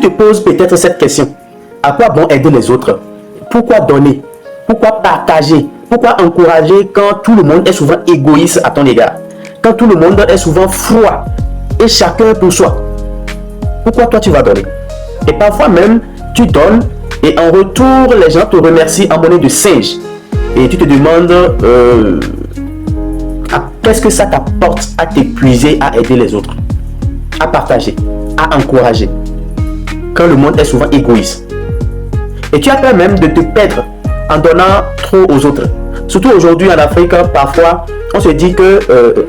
te poses peut-être cette question. À quoi bon aider les autres? Pourquoi donner? Pourquoi partager? Pourquoi encourager quand tout le monde est souvent égoïste à ton égard? Quand tout le monde est souvent froid et chacun pour soi? Pourquoi toi tu vas donner? Et parfois même, tu donnes et en retour, les gens te remercient en monnaie de singe. Et tu te demandes qu'est-ce que ça t'apporte à t'épuiser, à aider les autres, à partager, à encourager, quand le monde est souvent égoïste. Et tu as peur même de te perdre en donnant trop aux autres. Surtout aujourd'hui en Afrique, parfois, on se dit que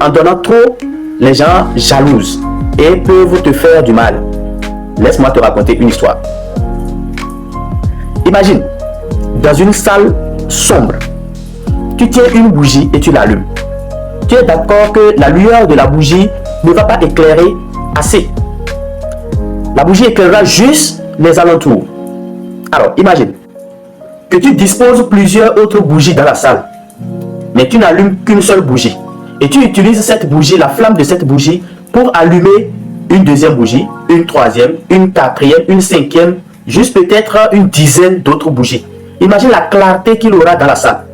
en donnant trop, les gens jalousent et peuvent te faire du mal. Laisse-moi te raconter une histoire. Imagine, dans une salle sombre, tu tiens une bougie et tu l'allumes. Tu es d'accord que la lueur de la bougie ne va pas éclairer assez. La bougie éclairera juste les alentours. Alors, imagine que tu disposes plusieurs autres bougies dans la salle, mais tu n'allumes qu'une seule bougie. Et tu utilises cette bougie, la flamme de cette bougie, pour allumer une deuxième bougie, une troisième, une quatrième, une cinquième, juste peut-être une dizaine d'autres bougies. Imagine la clarté qu'il aura dans la salle.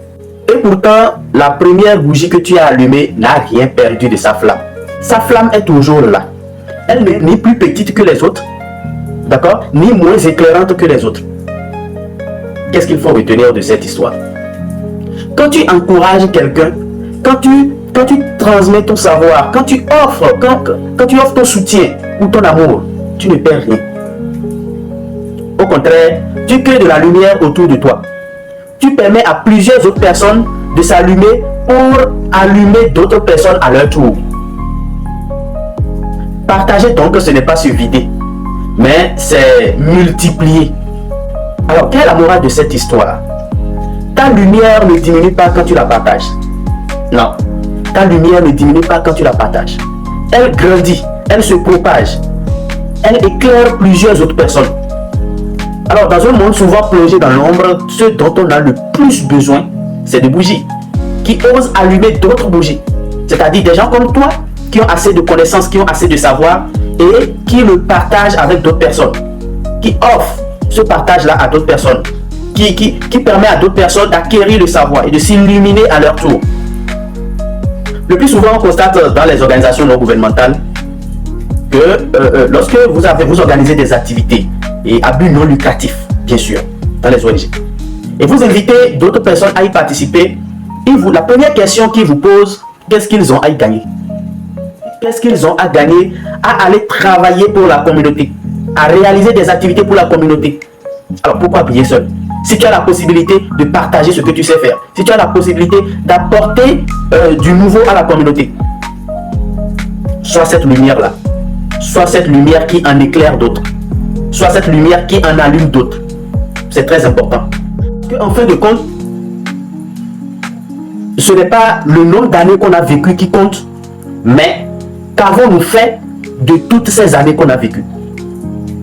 Et pourtant, la première bougie que tu as allumée n'a rien perdu de sa flamme. Sa flamme est toujours là. Elle n'est ni plus petite que les autres, d'accord, ni moins éclairante que les autres. Qu'est-ce qu'il faut retenir de cette histoire? Quand tu encourages quelqu'un, quand tu transmets ton savoir, quand tu offres ton soutien ou ton amour, tu ne perds rien. Au contraire, tu crées de la lumière autour de toi. Tu permets à plusieurs autres personnes de s'allumer pour allumer d'autres personnes à leur tour. Partager donc, ce n'est pas se vider, mais c'est multiplier. Alors, quelle est la morale de cette histoire? Ta lumière ne diminue pas quand tu la partages. Non, ta lumière ne diminue pas quand tu la partages. Elle grandit, elle se propage, elle éclaire plusieurs autres personnes. Alors, dans un monde souvent plongé dans l'ombre, ce dont on a le plus besoin, c'est de bougies qui osent allumer d'autres bougies. C'est-à-dire des gens comme toi qui ont assez de connaissances, qui ont assez de savoir et qui le partagent avec d'autres personnes, qui offrent ce partage-là à d'autres personnes, qui permet à d'autres personnes d'acquérir le savoir et de s'illuminer à leur tour. Le plus souvent, on constate dans les organisations non gouvernementales que lorsque vous organisez des activités et à but non lucratif, bien sûr, dans les ONG, et vous invitez d'autres personnes à y participer, la première question qu'ils vous posent, qu'est-ce qu'ils ont à y gagner? Qu'est-ce qu'ils ont à gagner à aller travailler pour la communauté, à réaliser des activités pour la communauté? Alors pourquoi briller seul? Si tu as la possibilité de partager ce que tu sais faire, si tu as la possibilité d'apporter du nouveau à la communauté, sois cette lumière-là, sois cette lumière qui en éclaire d'autres, sois cette lumière qui en allume d'autres. C'est très important. En fin de compte, ce n'est pas le nombre d'années qu'on a vécu qui compte, mais qu'avons-nous fait de toutes ces années qu'on a vécues?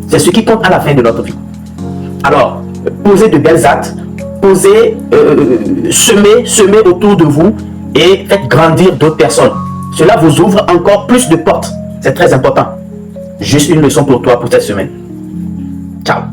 C'est ce qui compte à la fin de notre vie. Alors, posez de belles actes, semez autour de vous et faites grandir d'autres personnes. Cela vous ouvre encore plus de portes. C'est très important. Juste une leçon pour toi pour cette semaine. Ciao.